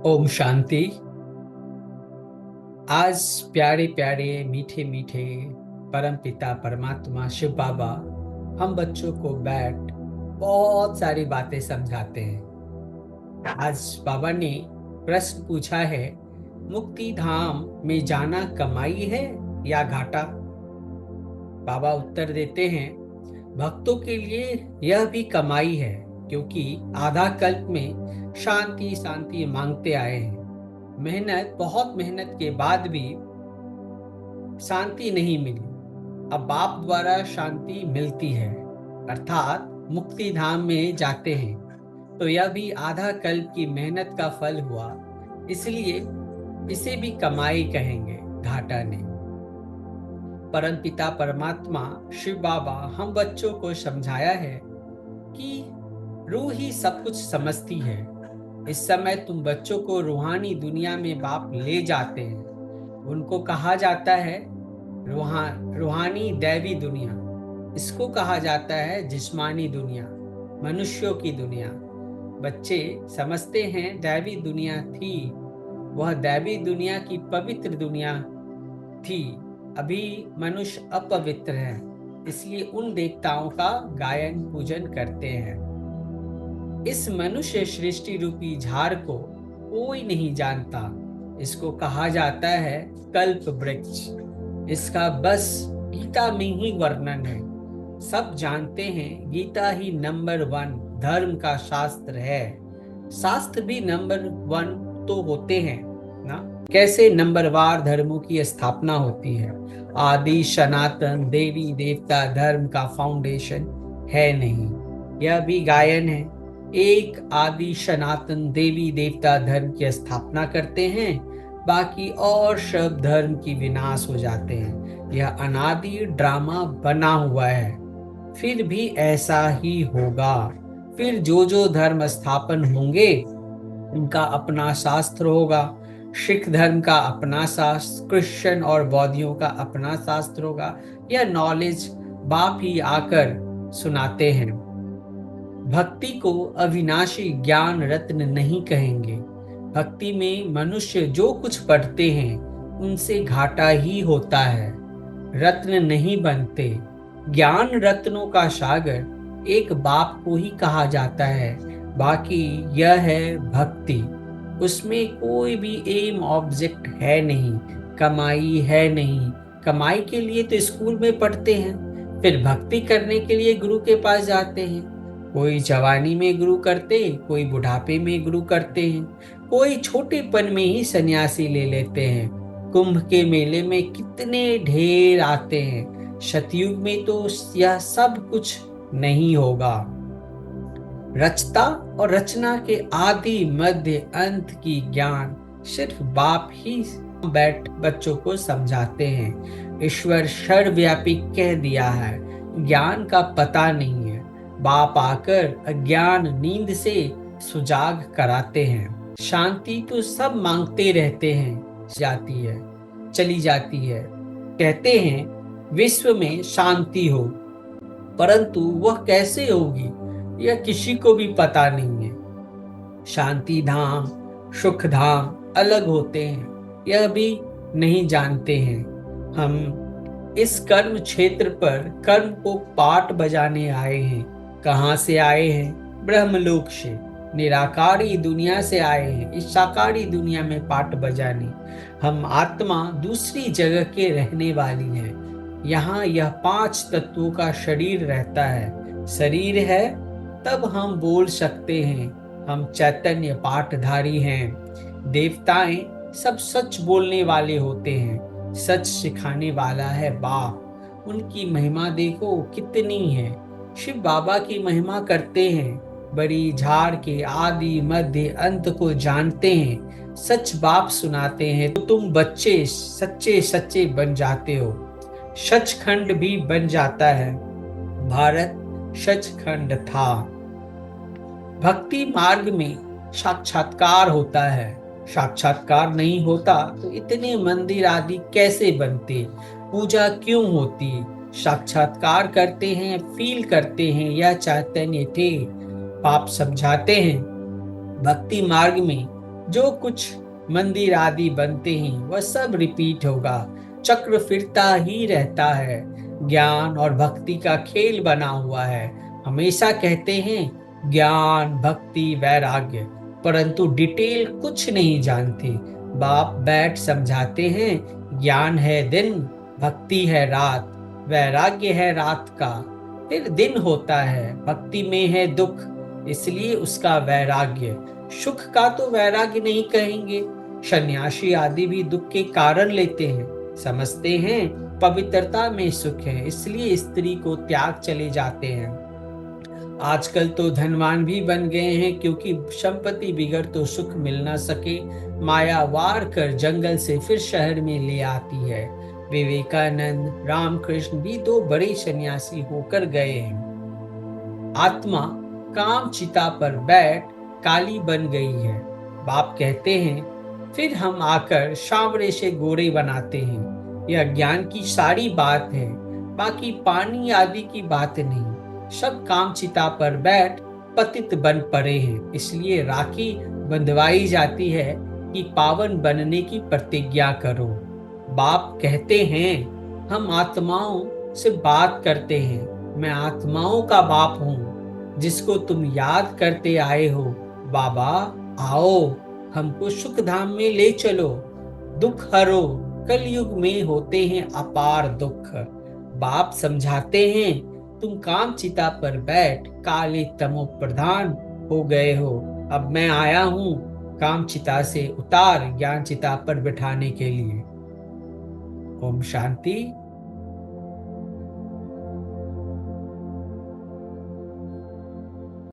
ओम शांति। आज प्यारे प्यारे मीठे मीठे परम पिता परमात्मा शिव बाबा हम बच्चों को बैठ बहुत सारी बातें समझाते हैं। आज बाबा ने प्रश्न पूछा है, मुक्ति धाम में जाना कमाई है या घाटा? बाबा उत्तर देते हैं, भक्तों के लिए यह भी कमाई है, क्योंकि आधा कल्प में शांति शांति मांगते आए हैं। बहुत मेहनत के बाद भी शांति नहीं मिली। अब बाप द्वारा शांति मिलती है, अर्थात मुक्ति धाम में जाते हैं। तो यह भी आधा कल्प की मेहनत का फल हुआ, इसलिए इसे भी कमाई कहेंगे, घाटा नहीं। परम पिता परमात्मा शिव बाबा हम बच्चों को समझाया है कि रूह ही सब कुछ समझती है। इस समय तुम बच्चों को रूहानी दुनिया में बाप ले जाते हैं। उनको कहा जाता है रूहानी दैवी दुनिया। इसको कहा जाता है जिस्मानी दुनिया, मनुष्यों की दुनिया। बच्चे समझते हैं दैवी दुनिया थी, वह दैवी दुनिया की पवित्र दुनिया थी। अभी मनुष्य अपवित्र है, इसलिए उन देवताओं का गायन पूजन करते हैं। इस मनुष्य सृष्टि रूपी झाड़ को कोई नहीं जानता। इसको कहा जाता है कल्प वृक्ष। इसका बस गीता में ही वर्णन है। सब जानते हैं गीता ही नंबर 1 धर्म का शास्त्र है। शास्त्र भी नंबर 1 तो होते हैं ना। कैसे नंबरवार धर्मों की स्थापना होती है। आदि सनातन देवी देवता धर्म का फाउंडेशन है नहीं। यह भी गायन है। एक आदि सनातन देवी देवता धर्म की स्थापना करते हैं, बाकी और सब धर्म की विनाश हो जाते हैं। यह अनादि ड्रामा बना हुआ है, फिर भी ऐसा ही होगा। फिर जो जो धर्म स्थापन होंगे उनका अपना शास्त्र होगा। सिख धर्म का अपना शास्त्र, क्रिश्चियन और बौद्धियों का अपना शास्त्र होगा। यह नॉलेज बाप ही आकर सुनाते हैं। भक्ति को अविनाशी ज्ञान रत्न नहीं कहेंगे। भक्ति में मनुष्य जो कुछ पढ़ते हैं उनसे घाटा ही होता है, रत्न नहीं बनते। ज्ञान रत्नों का सागर एक बाप को ही कहा जाता है। बाकी यह है भक्ति, उसमें कोई भी एम ऑब्जेक्ट है नहीं, कमाई है नहीं। कमाई के लिए तो स्कूल में पढ़ते हैं, फिर भक्ति करने के लिए गुरु के पास जाते हैं। कोई जवानी में गुरु करते, कोई बुढ़ापे में गुरु करते हैं, कोई छोटेपन में ही सन्यासी ले लेते हैं। कुंभ के मेले में कितने ढेर आते हैं। सतयुग में तो यह सब कुछ नहीं होगा। रचता और रचना के आदि मध्य अंत की ज्ञान सिर्फ बाप ही बैठ बच्चों को समझाते हैं। ईश्वर सर्वव्यापी कह दिया है, ज्ञान का पता नहीं है। बाप आकर अज्ञान नींद से सुजाग कराते हैं। शांति तो सब मांगते रहते हैं, जाती है चली जाती है। कहते हैं विश्व में शांति हो, परंतु वह कैसे होगी यह किसी को भी पता नहीं है। शांति धाम सुख धाम अलग होते हैं, यह भी नहीं जानते हैं। हम इस कर्म क्षेत्र पर कर्म को पाठ बजाने आए हैं। कहाँ से आए हैं? ब्रह्मलोक से, निराकारी दुनिया से आए हैं, इस साकारी दुनिया में पाठ बजाने। हम आत्मा दूसरी जगह के रहने वाली है। यहाँ यह 5 तत्वों का शरीर रहता है। शरीर है तब हम बोल सकते हैं, हम चैतन्य पाठधारी हैं। देवताएं सब सच बोलने वाले होते हैं। सच सिखाने वाला है बाप। उनकी महिमा देखो कितनी है। शिव बाबा की महिमा करते हैं। बड़ी झाड़ के आदि मध्य अंत को जानते हैं। सच बाप सुनाते हैं तो तुम बच्चे सच्चे सच्चे बन जाते हो। सचखंड भी बन जाता है। भारत सचखंड था। भक्ति मार्ग में साक्षात्कार होता है। साक्षात्कार नहीं होता तो इतने मंदिर आदि कैसे बनते, पूजा क्यों होती। साक्षात्कार करते हैं, फील करते हैं, यह चैतन्य थे। पाप समझाते हैं भक्ति मार्ग में जो कुछ मंदिर आदि बनते हैं वह सब रिपीट होगा, चक्र फिरता ही रहता है। ज्ञान और भक्ति का खेल बना हुआ है। हमेशा कहते हैं ज्ञान भक्ति वैराग्य, परंतु डिटेल कुछ नहीं जानते। बाप बैठ समझाते हैं ज्ञान है दिन, भक्ति है रात, वैराग्य है रात का, फिर दिन होता है। भक्ति में है दुख, इसलिए उसका वैराग्य। सुख का तो वैराग्य नहीं कहेंगे। सन्यासी आदि भी दुख के कारण लेते हैं, समझते हैं पवित्रता में सुख है, इसलिए स्त्री को त्याग चले जाते हैं। आजकल तो धनवान भी बन गए हैं, क्योंकि संपत्ति बिगड़ तो सुख मिल ना सके, माया वार कर जंगल से फिर शहर में ले आती है। विवेकानंद रामकृष्ण भी दो बड़े सन्यासी होकर गए हैं। आत्मा काम चिता पर बैठ काली बन गई है। बाप कहते हैं फिर हम आकर सांवरे से गोरे बनाते हैं। यह ज्ञान की सारी बात है, बाकी पानी आदि की बात नहीं। सब काम चिता पर बैठ पतित बन पड़े हैं, इसलिए राखी बंधवाई जाती है कि पावन बनने की प्रतिज्ञा करो। बाप कहते हैं हम आत्माओं से बात करते हैं, मैं आत्माओं का बाप हूँ जिसको तुम याद करते आए हो। बाबा आओ हमको सुख धाम में ले चलो, दुख हरो, कलयुग में होते हैं अपार दुख। बाप समझाते हैं तुम काम चिता पर बैठ काले तमो प्रधान हो गए हो, अब मैं आया हूँ काम चिता से उतार ज्ञान चिता पर बिठाने के लिए। ओम शांति।